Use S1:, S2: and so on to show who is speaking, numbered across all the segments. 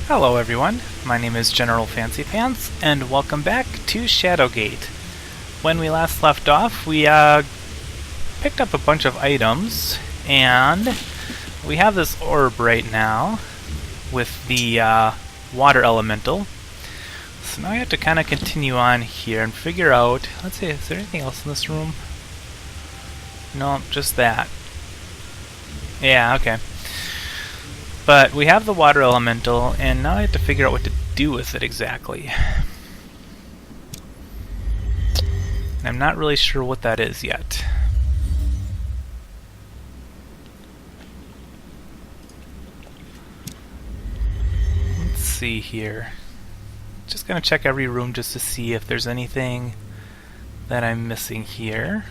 S1: Hello everyone, my name is General Fancy Pants, and welcome back to Shadowgate. When we last left off, we picked up a bunch of items, and we have this orb right now with the water elemental. So now we have to kind of continue on here and figure out, let's see, is there anything else in this room? No, just that. Yeah, okay. But we have the water elemental, and now I have to figure out what to do with it exactly. I'm not really sure what that is yet. Let's see here. Just gonna check every room just to see if there's anything that I'm missing here.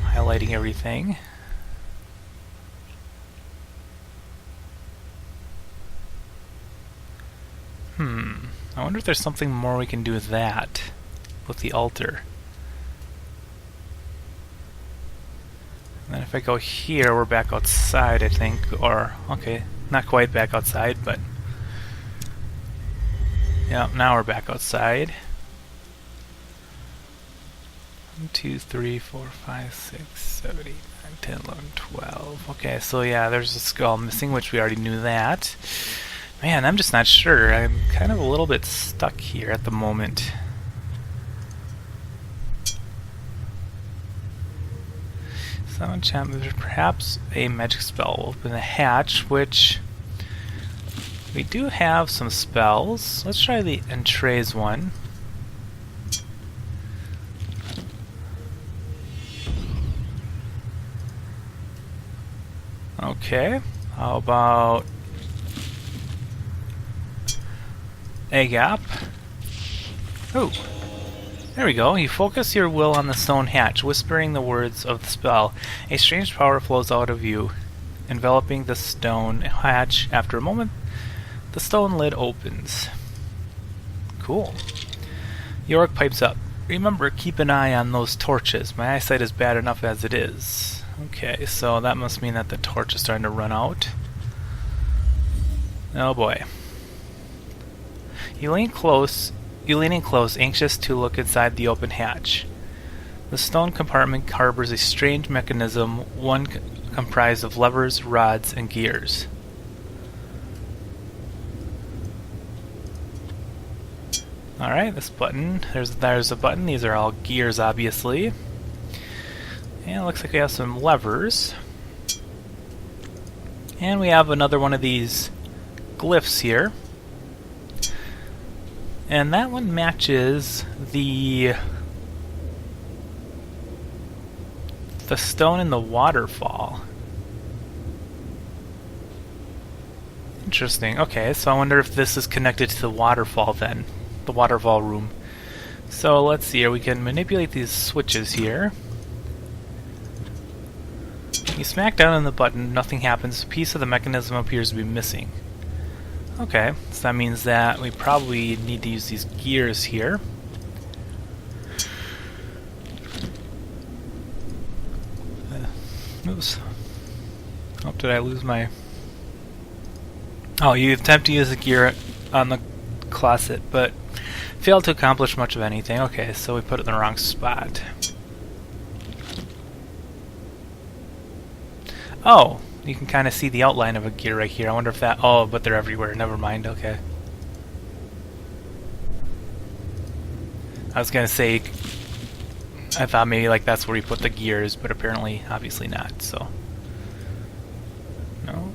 S1: Highlighting everything. I wonder if there's something more we can do with that, with the altar. And then if I go here, we're back outside, I think, or, okay, not quite back outside, but yeah, now we're back outside. 1, 2, 3, 4, 5, 6, 7, 8, 9, 10, 11, 12. Okay, so yeah, there's a skull missing, which we already knew that. Man, I'm just not sure. I'm kind of a little bit stuck here at the moment. Some enchantment, perhaps a magic spell will open the hatch, which we do have some spells. Let's try the Entrez one. Okay, how about a gap? Oh, there we go. You focus your will on the stone hatch, whispering the words of the spell. A strange power flows out of you, enveloping the stone hatch. After a moment, the stone lid opens. Cool. Yorick pipes up. Remember, keep an eye on those torches. My eyesight is bad enough as it is. Okay, so that must mean that the torch is starting to run out. Oh boy. You lean in close, anxious to look inside the open hatch. The stone compartment harbors a strange mechanism, one comprised of levers, rods, and gears. Alright, this button, there's a button. These are all gears, obviously. And it looks like we have some levers. And we have another one of these glyphs here. And that one matches the stone in the waterfall. Interesting. Okay, so I wonder if this is connected to the waterfall then. The waterfall room. So let's see here. We can manipulate these switches here. You smack down on the button, nothing happens. A piece of the mechanism appears to be missing. Okay, so that means that we probably need to use these gears here. Oops. Oh, did I lose my... Oh, you attempt to use the gear on the closet, but failed to accomplish much of anything. Okay, so we put it in the wrong spot. Oh! You can kind of see the outline of a gear right here. I wonder if that... Oh, but they're everywhere. Never mind. Okay. I was going to say... I thought maybe like that's where you put the gears, but apparently, obviously not, so... No.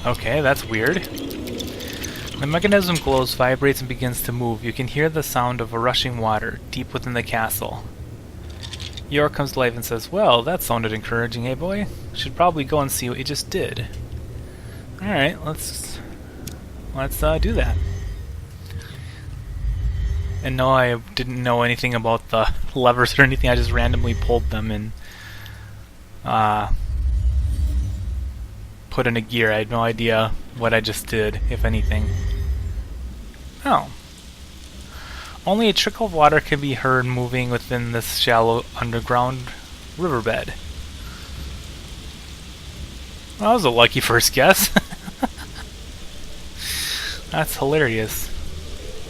S1: Okay, that's weird. The mechanism glows, vibrates, and begins to move. You can hear the sound of a rushing water deep within the castle. Yor comes to life and says, "Well, that sounded encouraging, eh, boy? Should probably go and see what you just did." Alright, let's do that. And no, I didn't know anything about the levers or anything. I just randomly pulled them and put in a gear. I had no idea what I just did, if anything. Oh. Only a trickle of water can be heard moving within this shallow underground riverbed. Well, that was a lucky first guess. That's hilarious.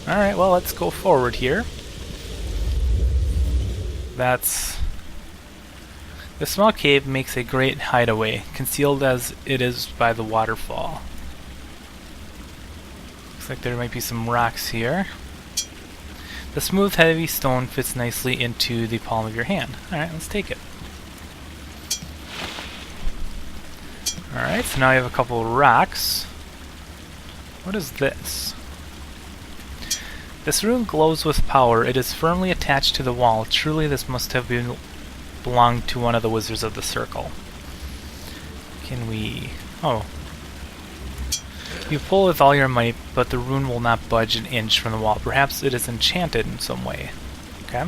S1: Alright, well, let's go forward here. This small cave makes a great hideaway, concealed as it is by the waterfall. Looks like there might be some rocks here. The smooth, heavy stone fits nicely into the palm of your hand. Alright, let's take it. Alright, so now we have a couple of rocks. What is this? This rune glows with power. It is firmly attached to the wall. Truly, this must have belonged to one of the wizards of the circle. Can we... oh. You pull with all your might, but the rune will not budge an inch from the wall. Perhaps it is enchanted in some way. Okay.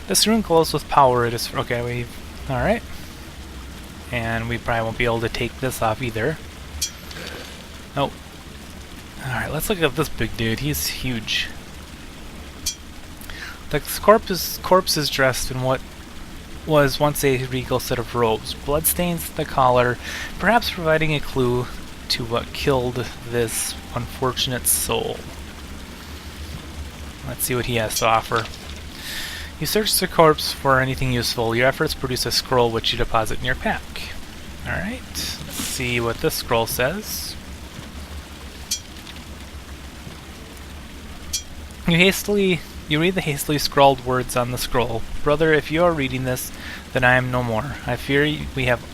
S1: This rune glows with power. It is... okay, alright. And we probably won't be able to take this off either. Oh. Alright, let's look at this big dude. He's huge. The corpse is dressed in what was once a regal set of robes. Blood stains the collar, perhaps providing a clue to what killed this unfortunate soul. Let's see what he has to offer. You search the corpse for anything useful. Your efforts produce a scroll which you deposit in your pack. Alright, let's see what this scroll says. You read the hastily scrawled words on the scroll. Brother, if you are reading this, then I am no more. I fear we have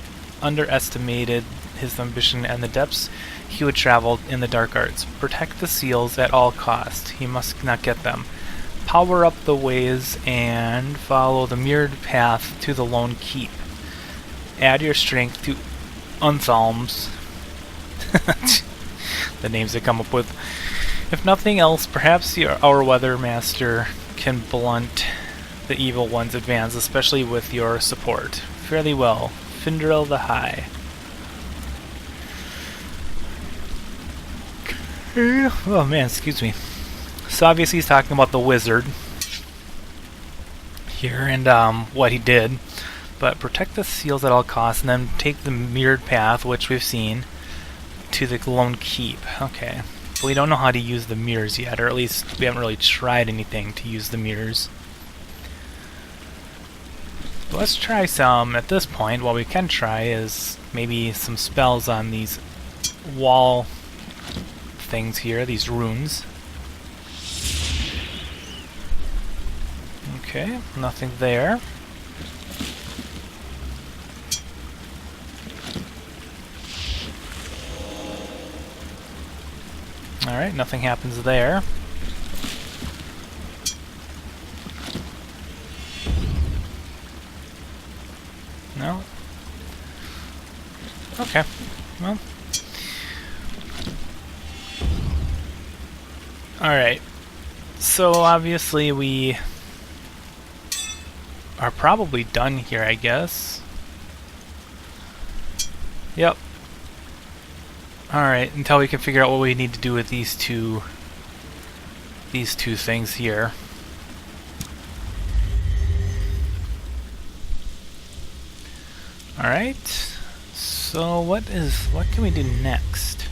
S1: underestimated his ambition and the depths he would travel in the dark arts. Protect the seals at all cost. He must not get them. Power up the ways and follow the mirrored path to the lone keep. Add your strength to Unthalms. The names they come up with. If nothing else, perhaps our weather master can blunt the evil one's advance, especially with your support. Fairly well, Findril the High. Oh man, excuse me. So obviously he's talking about the wizard here and what he did. But protect the seals at all costs, and then take the mirrored path, which we've seen, to the lone keep. Okay. But we don't know how to use the mirrors yet, or at least we haven't really tried anything to use the mirrors. But let's try some at this point. What we can try is maybe some spells on these wall things here, these runes. Okay, nothing there. Alright, nothing happens there. No? Okay, well. Alright, so obviously we are probably done here, I guess. Yep. Alright, until we can figure out what we need to do with these two things here. Alright, so what can we do next?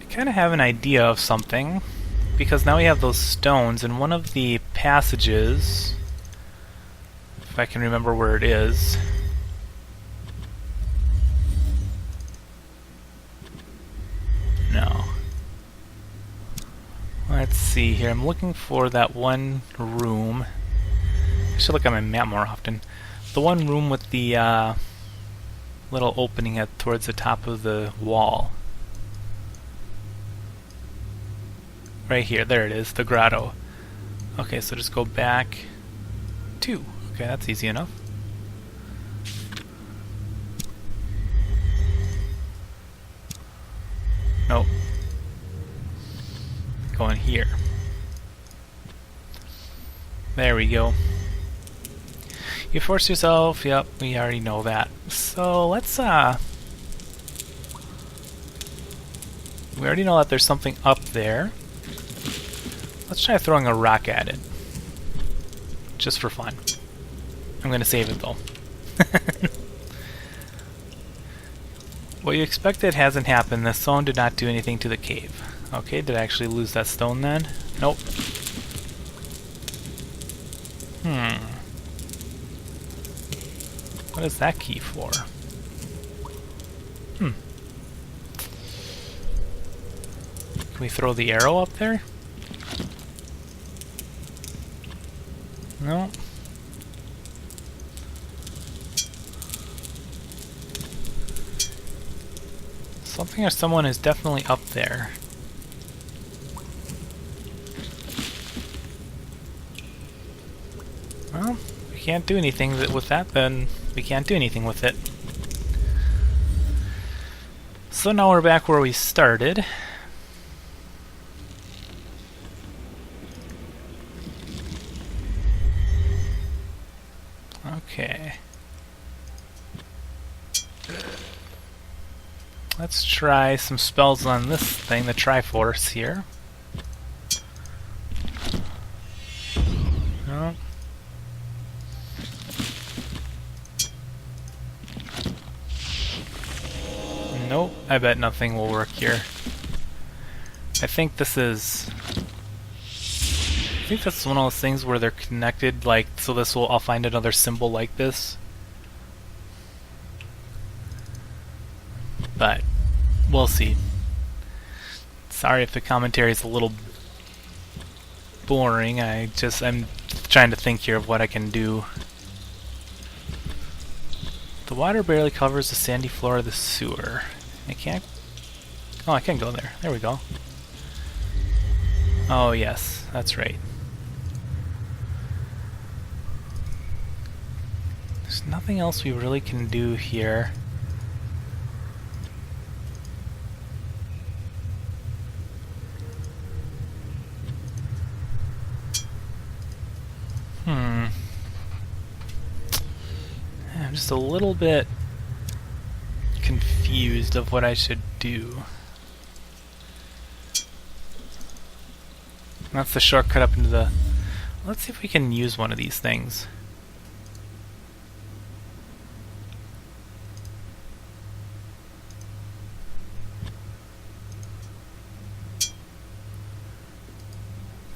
S1: I kind of have an idea of something, because now we have those stones, and one of the passages, if I can remember where it is, no. Let's see here. I'm looking for that one room. I should look at my map more often. The one room with the little opening towards the top of the wall. Right here. There it is. The grotto. Okay, so just go back 2. Okay, that's easy enough. Nope. Going here. There we go. You force yourself, yep, we already know that. So let's we already know that there's something up there. Let's try throwing a rock at it. Just for fun. I'm gonna save it though. What you expected hasn't happened. The stone did not do anything to the cave. Okay, did I actually lose that stone then? Nope. What is that key for? Can we throw the arrow up there? No. Something or someone is definitely up there. Well, if we can't do anything with that, then we can't do anything with it. So now we're back where we started. Okay. Let's try some spells on this thing, the Triforce here. No. Nope, I bet nothing will work here. I think this is... I think that's one of those things where they're connected, like, so this will... I'll find another symbol like this. But we'll see. Sorry if the commentary is a little boring. I'm trying to think here of what I can do. The water barely covers the sandy floor of the sewer. I can't... Oh, I can go there. There we go. Oh yes, that's right. There's nothing else we really can do here. I'm just a little bit confused of what I should do. That's the shortcut up into the... Let's see if we can use one of these things.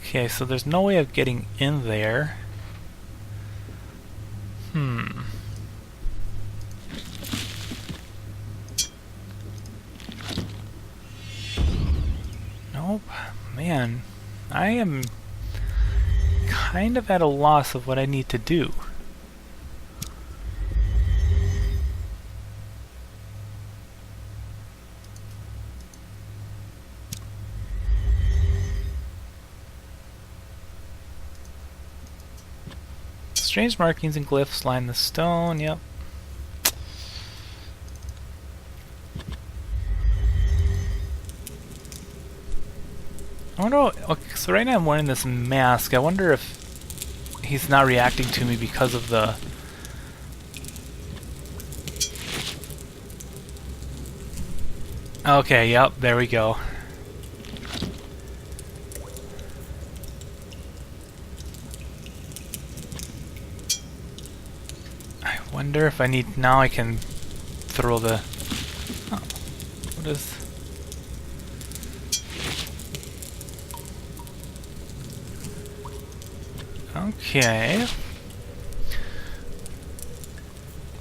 S1: Okay, so there's no way of getting in there. Nope. Man, I am kind of at a loss of what I need to do. Strange markings and glyphs line the stone, yep. I wonder what, okay, so right now I'm wearing this mask. I wonder if he's not reacting to me because of the... Okay, yep, there we go. I wonder if I need... Now I can throw the... Oh, what is... Okay.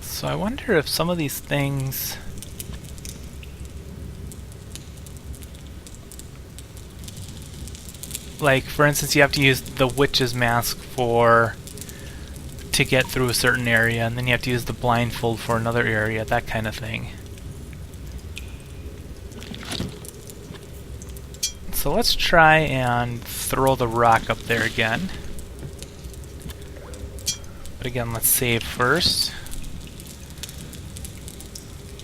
S1: So I wonder if some of these things... Like, for instance, you have to use the witch's mask to get through a certain area, and then you have to use the blindfold for another area, that kind of thing. So let's try and throw the rock up there again. But again, let's save first.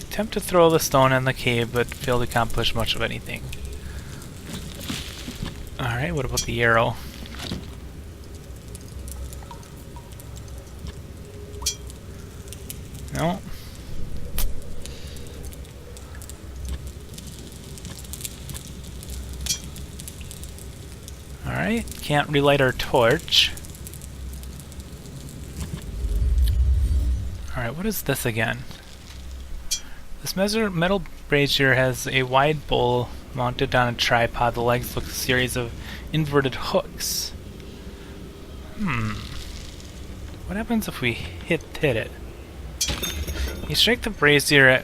S1: Attempt to throw the stone in the cave, but fail to accomplish much of anything. Alright, what about the arrow? No. Alright, can't relight our torch. Alright, what is this again? This metal brazier has a wide bowl mounted on a tripod. The legs look like a series of inverted hooks. What happens if we hit it? You strike the brazier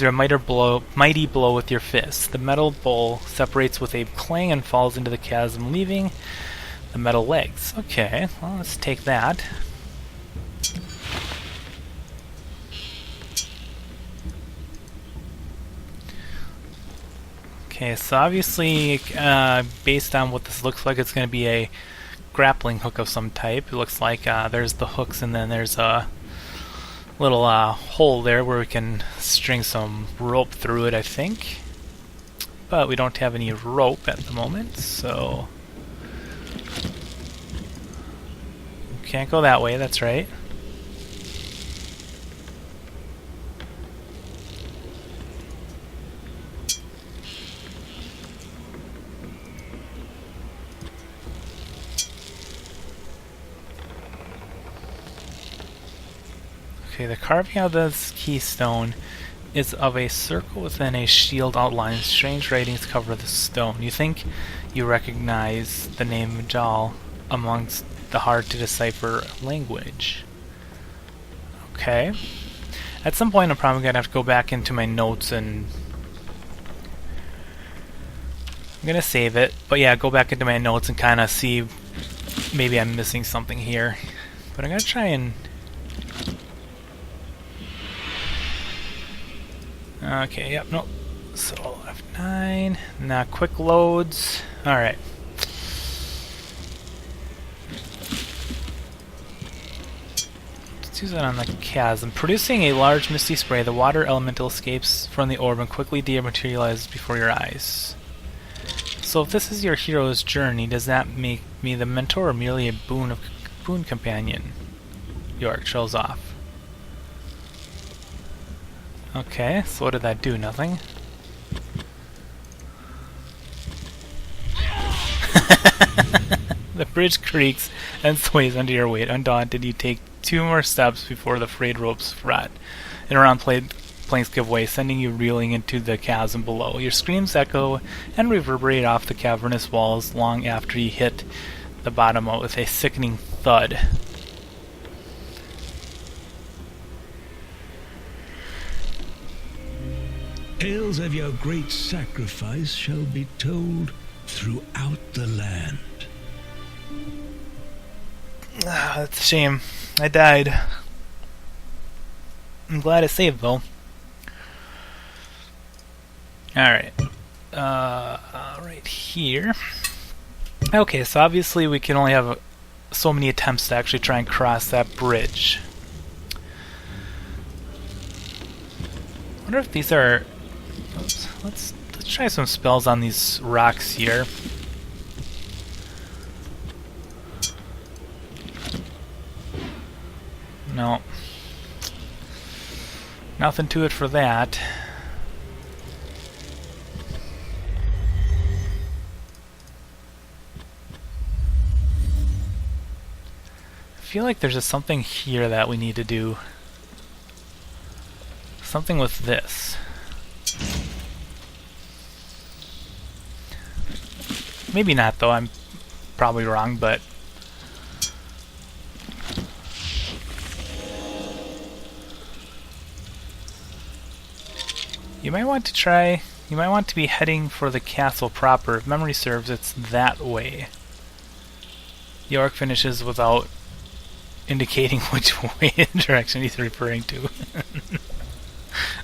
S1: a mighty blow with your fist. The metal bowl separates with a clang and falls into the chasm, leaving the metal legs. Okay, well, let's take that. Okay, so obviously, based on what this looks like, it's going to be a grappling hook of some type. It looks like there's the hooks, and then there's a little hole there where we can string some rope through it, I think. But we don't have any rope at the moment, so... Can't go that way, that's right. Okay, the carving of this keystone is of a circle within a shield outline. Strange writings cover the stone. You think you recognize the name Jal amongst the hard-to-decipher language. Okay. At some point I'm probably going to have to go back into my notes and... I'm going to save it, but yeah, go back into my notes and kind of see maybe I'm missing something here. But I'm going to try and... Okay, yep, nope. So F9, now quick loads. Alright. Let's use that on the chasm. Producing a large misty spray, the water elemental escapes from the orb and quickly dematerializes before your eyes. So if this is your hero's journey, does that make me the mentor or merely a boon companion? York trails off. Okay, so what did that do? Nothing? The bridge creaks and sways under your weight. Undaunted, you take 2 more steps before the frayed ropes fret and around planks give way, sending you reeling into the chasm below. Your screams echo and reverberate off the cavernous walls long after you hit the bottom with a sickening thud.
S2: Tales of your great sacrifice shall be told throughout the land.
S1: Ah, that's a shame. I died. I'm glad I saved, though. Alright. Right here. Okay, so obviously we can only have so many attempts to actually try and cross that bridge. I wonder if these are... Oops, let's try some spells on these rocks here. No. Nothing to it for that. I feel like there's just something here that we need to do. Something with this. Maybe not, though. I'm probably wrong, but... You might want to be heading for the castle proper. If memory serves, it's that way. York finishes without indicating which way direction he's referring to.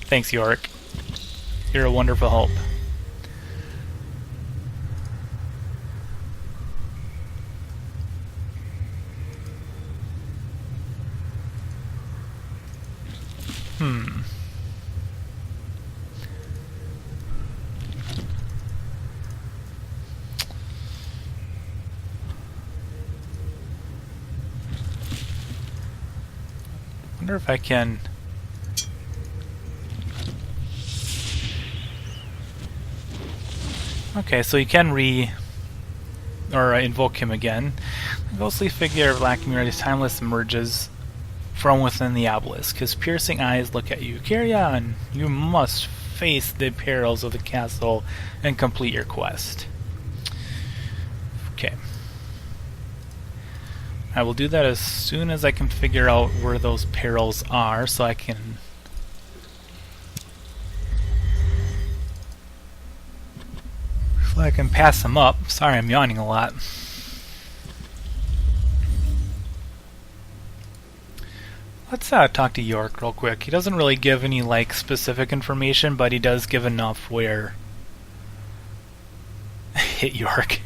S1: Thanks, York. You're a wonderful help. wonder if I can... Okay, so you can invoke him again. The ghostly figure of Lacumir's Timeless emerges from within the obelisk. His piercing eyes look at you. Carry on. You must face the perils of the castle and complete your quest. Okay. I will do that as soon as I can figure out where those perils are, so I can... pass them up. Sorry, I'm yawning a lot. Let's talk to York real quick. He doesn't really give any like specific information, but he does give enough where... Hit York.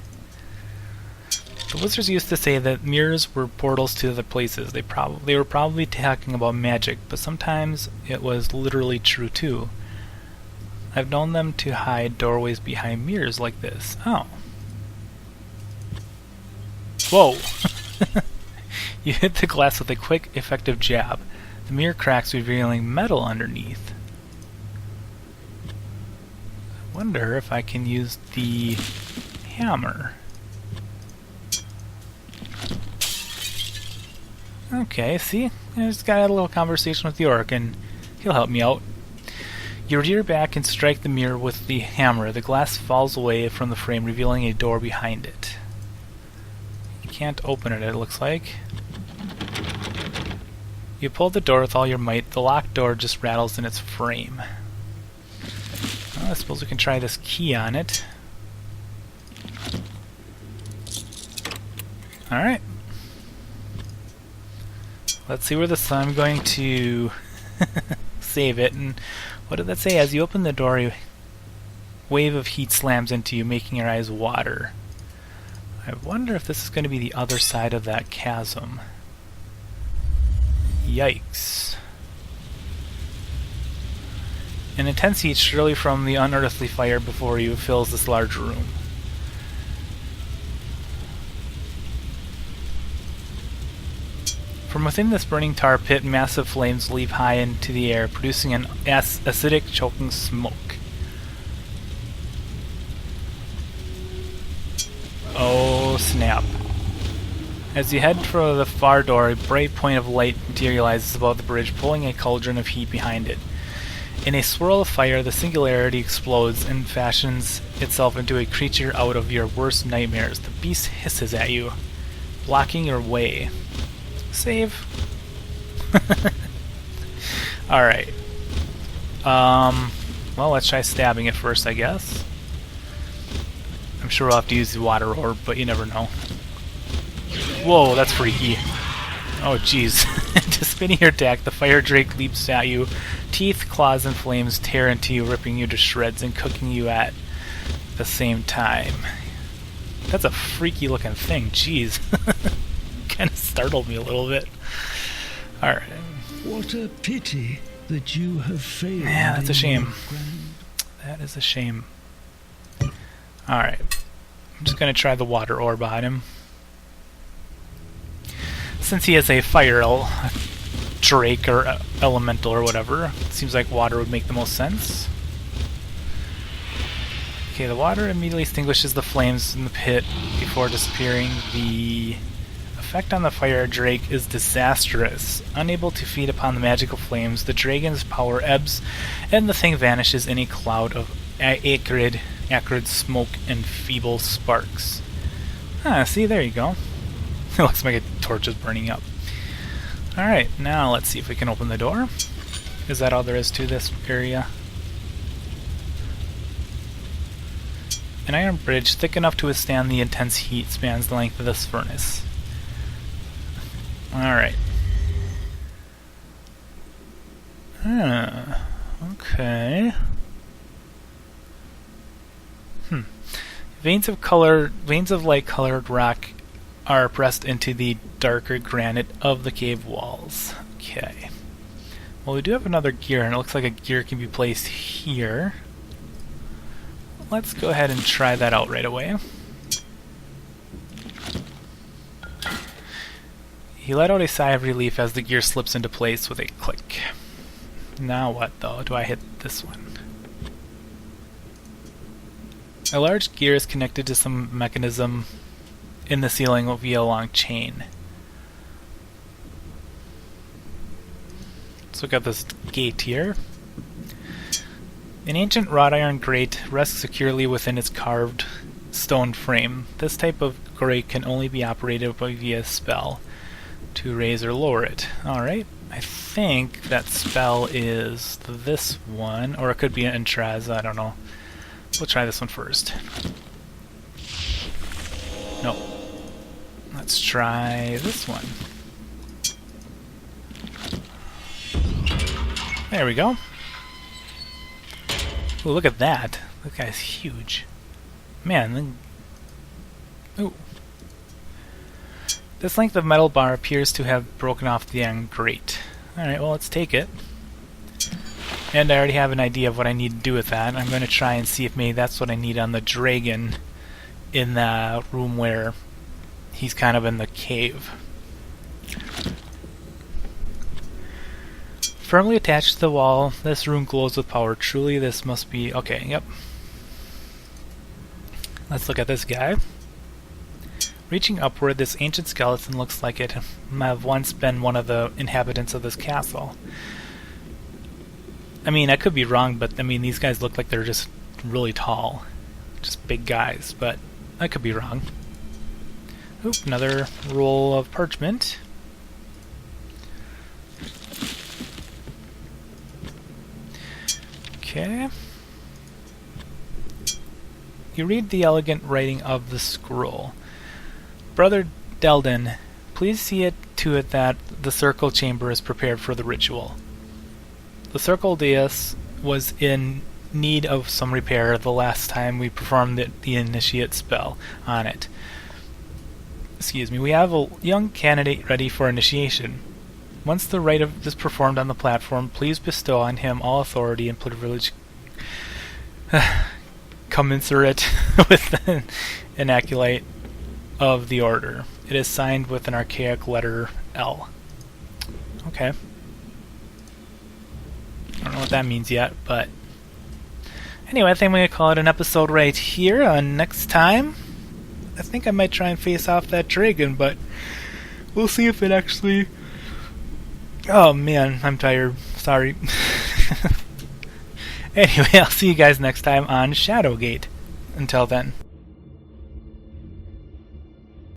S1: The wizards used to say that mirrors were portals to other places. They were probably talking about magic, but sometimes it was literally true too. I've known them to hide doorways behind mirrors like this. Oh. Whoa! You hit the glass with a quick, effective jab. The mirror cracks, revealing metal underneath. I wonder if I can use the hammer. Okay, see? I just got a little conversation with York, and he'll help me out. You rear back and strike the mirror with the hammer. The glass falls away from the frame, revealing a door behind it. You can't open it looks like. You pull the door with all your might. The locked door just rattles in its frame. Well, I suppose we can try this key on it. Alright. Let's see where this... I'm going to save it, and what did that say? As you open the door, a wave of heat slams into you, making your eyes water. I wonder if this is going to be the other side of that chasm. Yikes. An intense heat, surely from the unearthly fire before you, fills this large room. From within this burning tar pit, massive flames leap high into the air, producing an acidic, choking smoke. Oh, snap. As you head for the far door, a bright point of light materializes above the bridge, pulling a cauldron of heat behind it. In a swirl of fire, the singularity explodes and fashions itself into a creature out of your worst nightmares. The beast hisses at you, blocking your way. Save. Alright. Well, let's try stabbing it first, I guess. I'm sure we'll have to use the water orb, but you never know. Whoa, that's freaky. Oh, jeez. Anticipating your attack, the fire drake leaps at you. Teeth, claws, and flames tear into you, ripping you to shreds and cooking you at the same time. That's a freaky looking thing, jeez. Kind of startled me a little bit. Alright.
S2: What a pity that you have failed.
S1: Yeah, that's a shame. That is a shame. Alright. I'm just going to try the water orb on him. Since he is a fire drake or elemental or whatever, it seems like water would make the most sense. Okay, the water immediately extinguishes the flames in the pit before disappearing. The effect on the fire drake is disastrous. Unable to feed upon the magical flames, the dragon's power ebbs, and the thing vanishes in a cloud of acrid smoke and feeble sparks. Ah, see, there you go. It looks like a torch is burning up. Alright, now let's see if we can open the door. Is that all there is to this area? An iron bridge thick enough to withstand the intense heat spans the length of this furnace. Alright. Okay. Veins of light-colored rock are pressed into the darker granite of the cave walls. Okay. Well, we do have another gear, and it looks like a gear can be placed here. Let's go ahead and try that out right away. He let out a sigh of relief as the gear slips into place with a click. Now what, though? Do I hit this one? A large gear is connected to some mechanism in the ceiling via a long chain. Let's look at this gate here. An ancient wrought iron grate rests securely within its carved stone frame. This type of grate can only be operated via a spell to raise or lower it. Alright, I think that spell is this one, or it could be an Entraz, I don't know. We'll try this one first. No. Let's try this one. There we go. Ooh, look at that. That guy's huge. Man. Ooh. This length of metal bar appears to have broken off the iron grate. Alright, well, let's take it. And I already have an idea of what I need to do with that. I'm going to try and see if maybe that's what I need on the dragon in the room where he's kind of in the cave. Firmly attached to the wall, this room glows with power. Truly, this must be... Okay, yep. Let's look at this guy. Reaching upward, this ancient skeleton looks like it might have once been one of the inhabitants of this castle. I mean, I could be wrong, but I mean, these guys look like they're just really tall. Just big guys, but I could be wrong. Oop, another roll of parchment. Okay. You read the elegant writing of the scroll. Brother Delden, please see it to it that the circle chamber is prepared for the ritual. The circle dais was in need of some repair the last time we performed the initiate spell on it. Excuse me, we have a young candidate ready for initiation. Once the rite is performed on the platform, please bestow on him all authority and privilege commensurate with an acolyte of the order. It is signed with an archaic letter L. Okay. I don't know what that means yet, but anyway, I think I'm going to call it an episode right here. Next time, I think I might try and face off that dragon, but we'll see if it actually... Oh man, I'm tired. Sorry. Anyway, I'll see you guys next time on Shadowgate. Until then.